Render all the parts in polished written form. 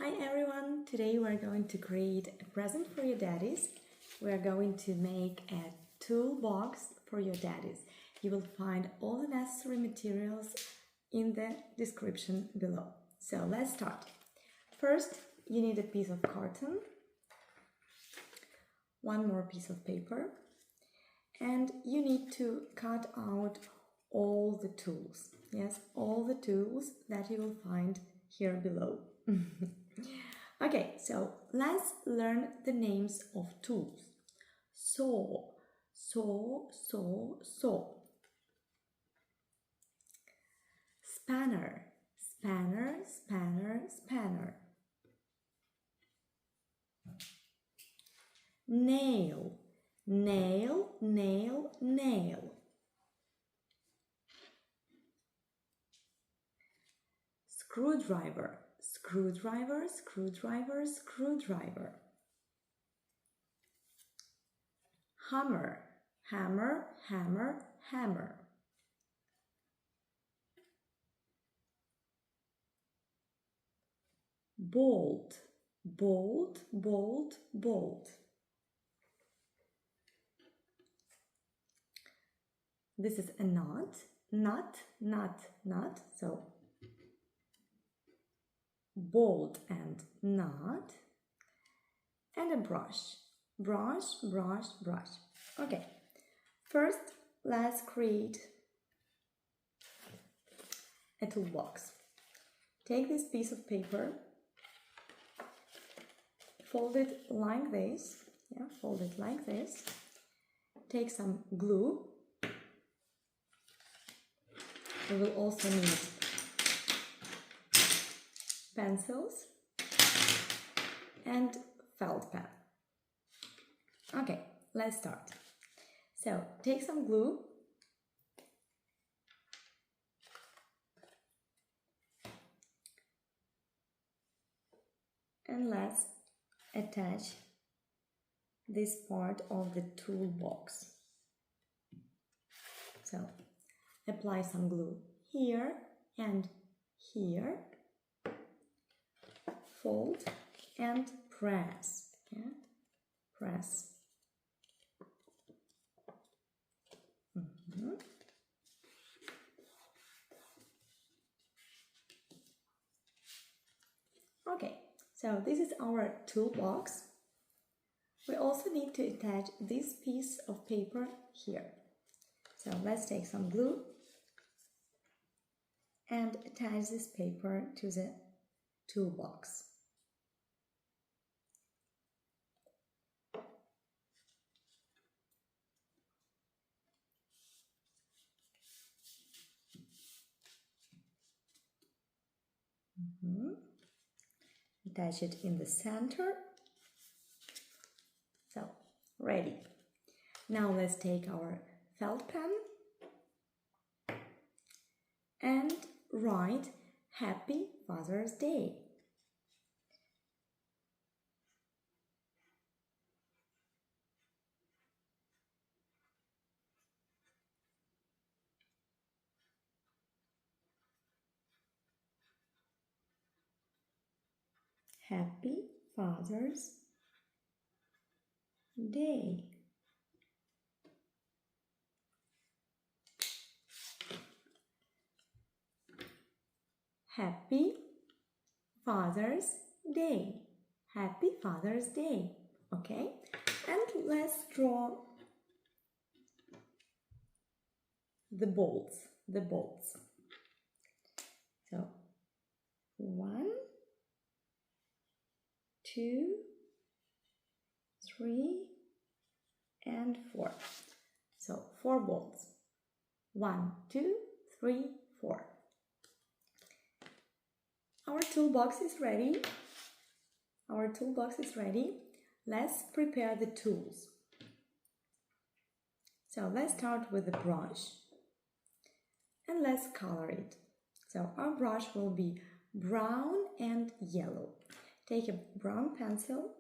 Hi everyone! Today we're going to create a present for your daddies. We're going to make a toolbox for your daddies. You will find all the necessary materials in the description below. So let's start. First, you need a piece of carton, one more piece of paper, and you need to cut out all the tools. Yes, all the tools that you will find here below. Okay, so let's learn the names of tools. Saw, saw. Spanner, spanner. Nail, nail. Screwdriver, screwdriver. Hammer, hammer. Bolt. This is a nut. So bolt and nut. And a brush. Okay, first let's create a toolbox. Take this piece of paper, fold it like this. Take some glue. We will also need pencils and felt pen. Okay, let's start. So, take some glue. And let's attach this part of the toolbox. So, apply some glue here and here. Fold and press. Yeah? Press. Okay, so this is our toolbox. We also need to attach this piece of paper here. So let's take some glue and attach this paper to the toolbox. Attach it in the center. So, ready. Now let's take our felt pen and write Happy Father's Day. Happy Father's Day. Happy Father's Day. Happy Father's Day. Okay? And let's draw the bolts. So, 1, 2, 3, and 4. So 4 bolts. 1, 2, 3, 4. Our toolbox is ready. Let's prepare the tools. So let's start with the brush and let's color it. So our brush will be brown and yellow. Take a brown pencil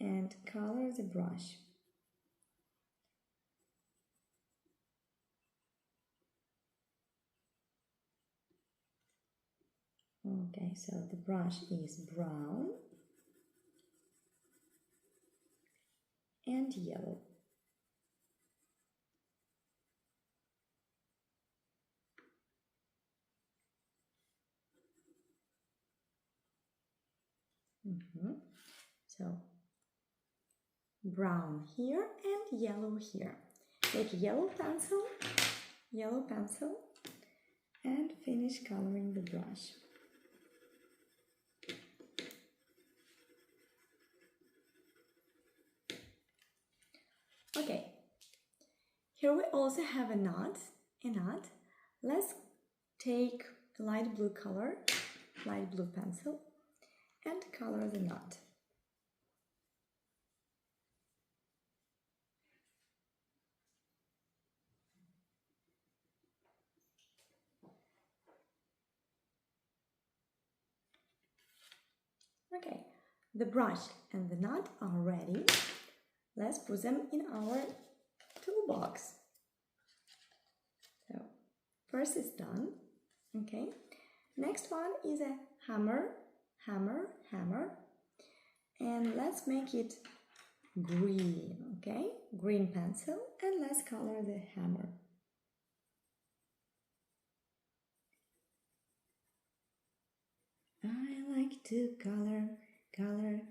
and color the brush. Okay, so the brush is brown and yellow. So brown here and yellow here. Take a yellow pencil, and finish coloring the brush. Okay, here we also have a knot. Let's take a light blue color, light blue pencil, and color the knot. Okay, the brush and the knot are ready. Let's put them in our toolbox. So first is done. Okay, next one is a hammer, and let's make it green. Okay, green pencil, and let's color the hammer. I like to color, green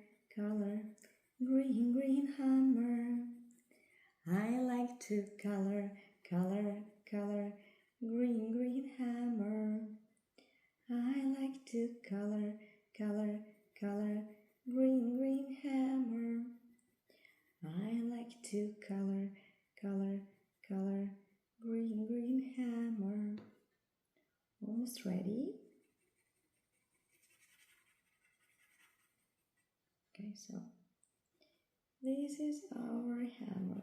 hammer. I like to color, green hammer. I like to color, green hammer. I like to color, green hammer. Almost ready. Okay, so this is our hammer.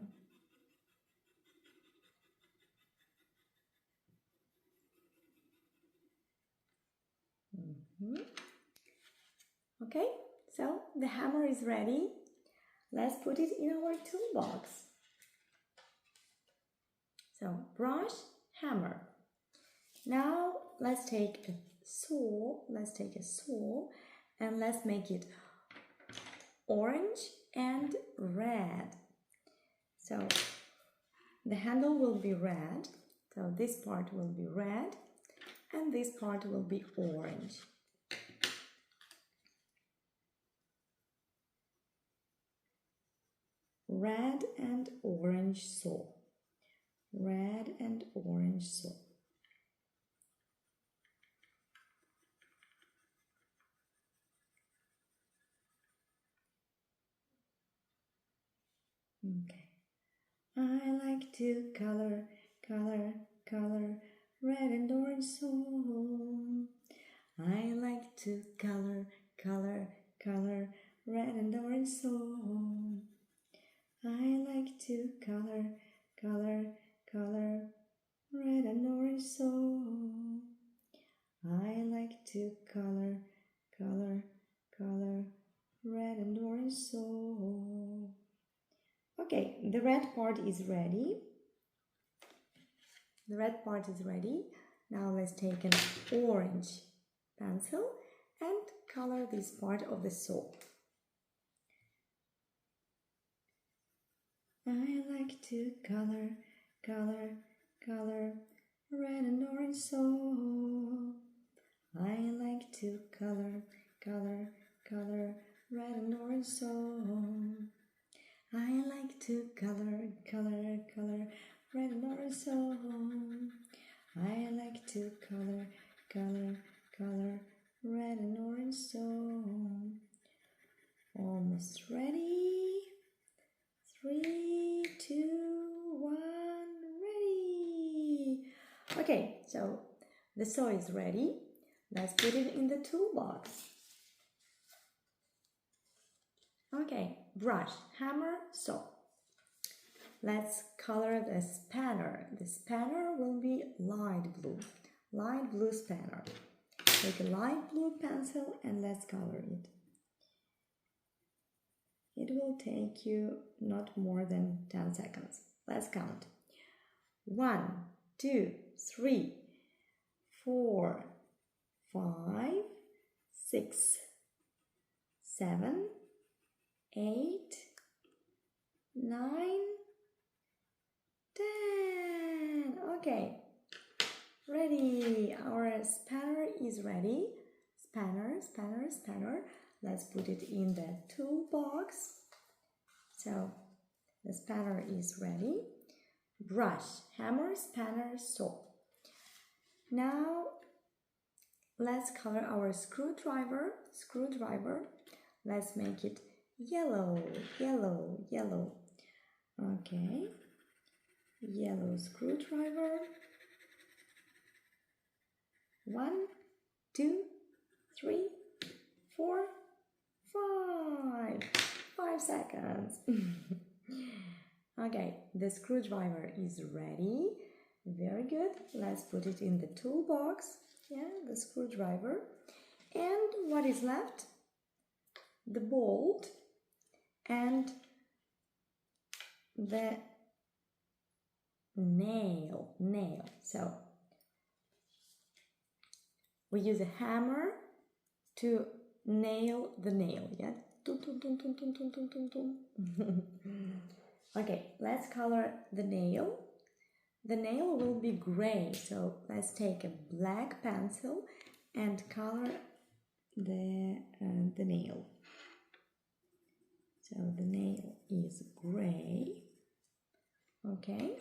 Okay, so the hammer is ready. Let's put it in our toolbox. So brush, hammer. Now let's take a saw. And let's make it orange and red. So the handle will be red. So this part will be red and this part will be orange. Red and orange saw. Red and orange saw. Okay. I like to color, red and orange saw. I like to color, red and orange saw. I like to color, red and orange saw. I like to color, red and orange saw. Okay, the red part is ready. Now let's take an orange pencil and color this part of the saw. I like to color, red and orange saw. I like to color, red and orange saw. I like to color, red and orange saw. I like to color, red and orange saw. Almost ready. 3, 2, 1, ready. Okay, so the saw is ready. Let's put it in the toolbox. Okay, brush, hammer, saw. Let's color the spanner. The spanner will be light blue spanner. Take a light blue pencil and let's color it. It will take you not more than 10 seconds. Let's count. 1, 2, 3, 4, 5, 6, 7, 8, 9, 10. Okay, ready. Our spanner is ready. Spanner, spanner, spanner. Let's put it in the toolbox. So the spanner is ready. Brush, hammer, spanner, saw. Now let's color our screwdriver. Let's make it yellow, yellow, yellow. Okay, yellow screwdriver. 1, 2, 3, 4, 5. 5 seconds. Okay, the screwdriver is ready. Very good. Let's put it in the toolbox. Yeah, the screwdriver. And what is left? The bolt and the nail. So we use a hammer to nail the nail. Yeah. Okay, let's color the nail. The nail will be gray, so let's take a black pencil and color the nail. So the nail is gray. Okay.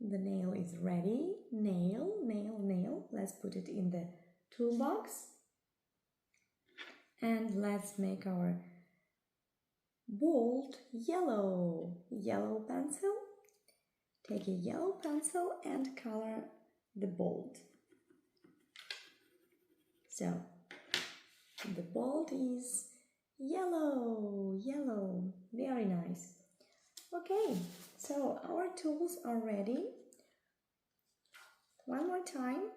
The nail is ready. Nail, nail, nail. Let's put it in the toolbox. And let's make our bolt yellow. Yellow pencil. Take a yellow pencil and color the bolt. So the bolt is yellow, yellow. Very nice. Okay, so our tools are ready. One more time.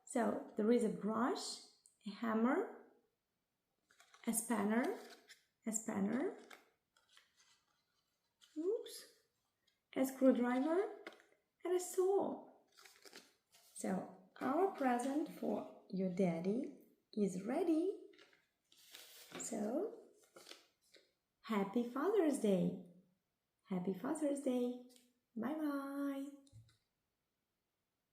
So there is a brush, a hammer, a spanner, oops, a screwdriver, and a saw. So our present for your daddy is ready. So happy Father's Day! Happy Father's Day! Bye bye!